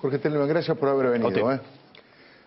Jorge Telemann, gracias por haber venido.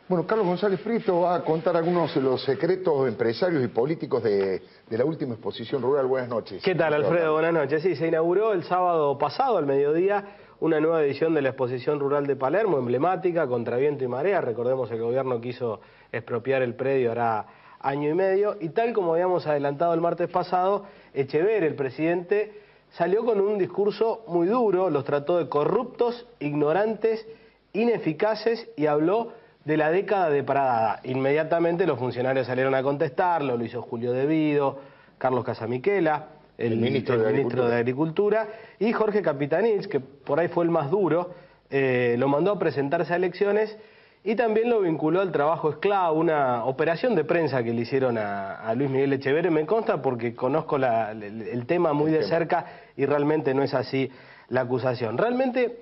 Bueno, Carlos González Prieto va a contar algunos de los secretos empresarios y políticos de la última exposición rural. Buenas noches. ¿Qué tal, Alfredo? Buenas noches. Sí, se inauguró el sábado pasado, al mediodía, una nueva edición de la exposición rural de Palermo, emblemática, contra viento y marea. Recordemos, el gobierno quiso expropiar el predio hará año y medio. Y tal como habíamos adelantado el martes pasado, Echeverri, el presidente, salió con un discurso muy duro, los trató de corruptos, ignorantes, ineficaces y habló de la década de Pradada. Inmediatamente los funcionarios salieron a contestarlo, lo hizo Julio De Vido, Carlos Casamiquela, el ministro de Agricultura, y Jorge Capitanich, que por ahí fue el más duro, lo mandó a presentarse a elecciones y también lo vinculó al trabajo esclavo, una operación de prensa que le hicieron a Luis Miguel Echeverri. Me consta porque conozco el tema muy de cerca y realmente no es así la acusación. Realmente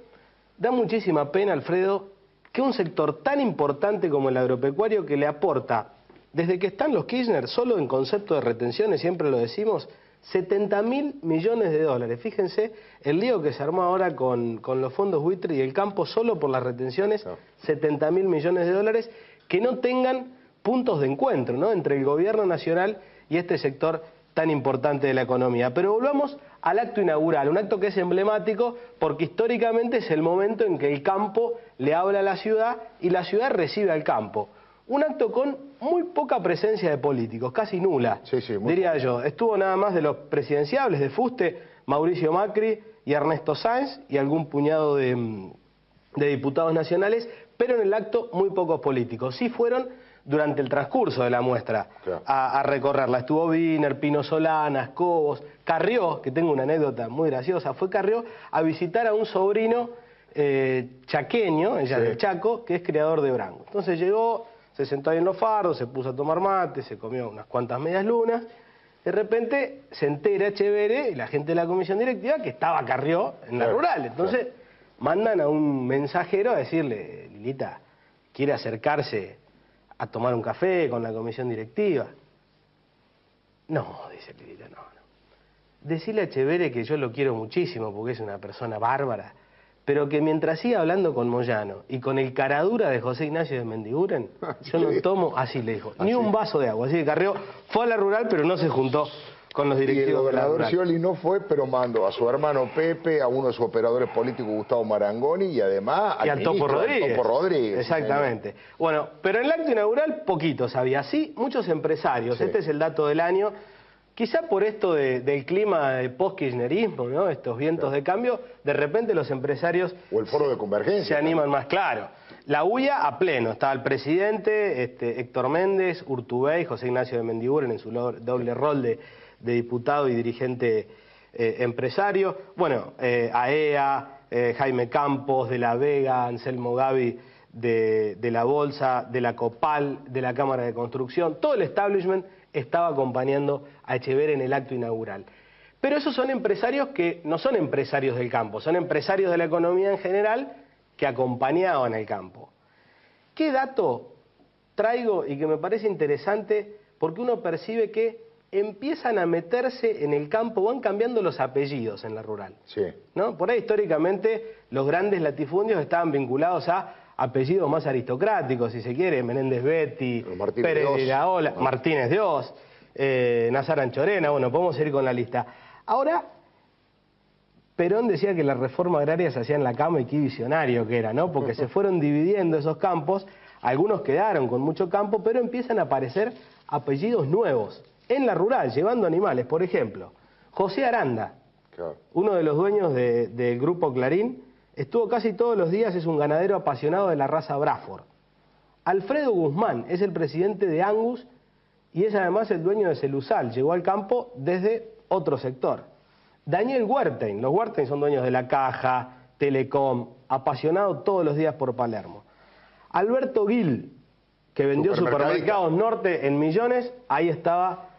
da muchísima pena, Alfredo, que un sector tan importante como el agropecuario, que le aporta, desde que están los Kirchner, solo en concepto de retenciones, siempre lo decimos, 70.000 millones de dólares. Fíjense el lío que se armó ahora con los fondos buitre y el campo, solo por las retenciones, 70.000 millones de dólares, que no tengan puntos de encuentro, ¿no?, entre el gobierno nacional y este sector tan importante de la economía. Pero volvamos al acto inaugural, un acto que es emblemático porque históricamente es el momento en que el campo le habla a la ciudad y la ciudad recibe al campo. Un acto con muy poca presencia de políticos, casi nula, diría yo. Estuvo nada más de los presidenciables de Fuste, Mauricio Macri y Ernesto Sáenz, y algún puñado de diputados nacionales, pero en el acto muy pocos políticos. Sí fueron durante el transcurso de la muestra a recorrerla. Estuvo Wiener, Pino Solanas, Cobos, Carrió, que tengo una anécdota muy graciosa, fue Carrió a visitar a un sobrino chaqueño, ella del Chaco, que es criador de Branco. Entonces llegó, se sentó ahí en los fardos, se puso a tomar mate, se comió unas cuantas medias lunas. De repente se entera Echeverri y la gente de la comisión directiva que estaba Carrió en la rural. Entonces mandan a un mensajero a decirle: Lilita, ¿quiere acercarse a tomar un café con la comisión directiva? No, dice Lilita, no. Decirle a Echeverri que yo lo quiero muchísimo porque es una persona bárbara, pero que mientras siga hablando con Moyano y con el caradura de José Ignacio de Mendiguren, yo no tomo, así le dijo, ni un vaso de agua. Así que Carrió fue a la rural, pero no se juntó con los directivos. Y el gobernador Scioli no fue, pero mandó a su hermano Pepe, a uno de sus operadores políticos, Gustavo Marangoni, y además al Topo Rodríguez. Topo Rodríguez. Exactamente. Bueno, pero en el acto inaugural poquitos había. Sí, muchos empresarios. Este es el dato del año. Quizá por esto del clima de post-kirchnerismo, ¿no?, estos vientos de cambio, de repente los empresarios... O el foro de convergencia. Se animan más, claro. La huya a pleno. Estaba el presidente, Héctor Méndez, Urtubey, José Ignacio de Mendiguren en su doble rol de diputado y dirigente empresario. Bueno, AEA, Jaime Campos, de la Vega, Anselmo Gavi de la Bolsa, de la Copal, de la Cámara de Construcción. Todo el establishment estaba acompañando a Echeverri en el acto inaugural. Pero esos son empresarios que no son empresarios del campo, son empresarios de la economía en general que acompañaban el campo. ¿Qué dato traigo y que me parece interesante? Porque uno percibe que empiezan a meterse en el campo, van cambiando los apellidos en la rural. ¿No? Por ahí históricamente los grandes latifundios estaban vinculados a apellidos más aristocráticos, si se quiere, Menéndez Betti, Pérez de la Ola, Martínez de Oz, Nazar Anchorena, bueno, podemos ir con la lista. Ahora, Perón decía que la reforma agraria se hacía en la cama, y qué visionario que era, ¿no? Porque se fueron dividiendo esos campos, algunos quedaron con mucho campo, pero empiezan a aparecer apellidos nuevos en la rural, llevando animales. Por ejemplo, José Aranda, uno de los dueños del grupo Clarín, estuvo casi todos los días, es un ganadero apasionado de la raza Braford. Alfredo Guzmán es el presidente de Angus y es además el dueño de Celusal, llegó al campo desde otro sector. Daniel Huertain, los Huertain son dueños de La Caja, Telecom, apasionado todos los días por Palermo. Alberto Gil, que vendió Supermercados Norte en millones, ahí estaba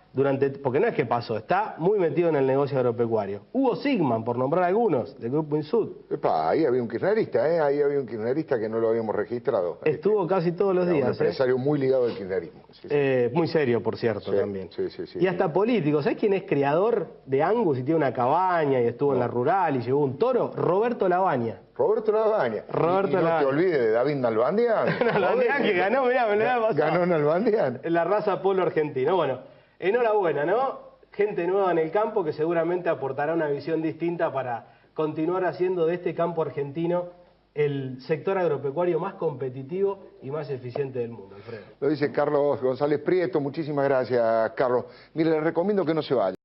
porque no es que pasó, está muy metido en el negocio agropecuario. Hugo Sigman, por nombrar algunos, del Grupo Insud. Epa, ahí había un kirchnerista, ahí había un kirchnerista que no lo habíamos registrado. Estuvo casi todos los días. Un empresario muy ligado al kirchnerismo. Sí, sí. Muy serio, por cierto, también. Sí. Y hasta político. ¿Sabés quién es creador de Angus y tiene una cabaña y estuvo en la rural y llevó un toro? Roberto Labaña. Roberto Labaña. Y no te olvides de David Nalbandian. Nalbandian que ganó, mirá, me lo había pasado. Ganó Nalbandian. En la raza polo argentino. Bueno, enhorabuena, ¿no? Gente nueva en el campo que seguramente aportará una visión distinta para continuar haciendo de este campo argentino el sector agropecuario más competitivo y más eficiente del mundo, Alfredo. Lo dice Carlos González Prieto. Muchísimas gracias, Carlos. Mire, les recomiendo que no se vaya.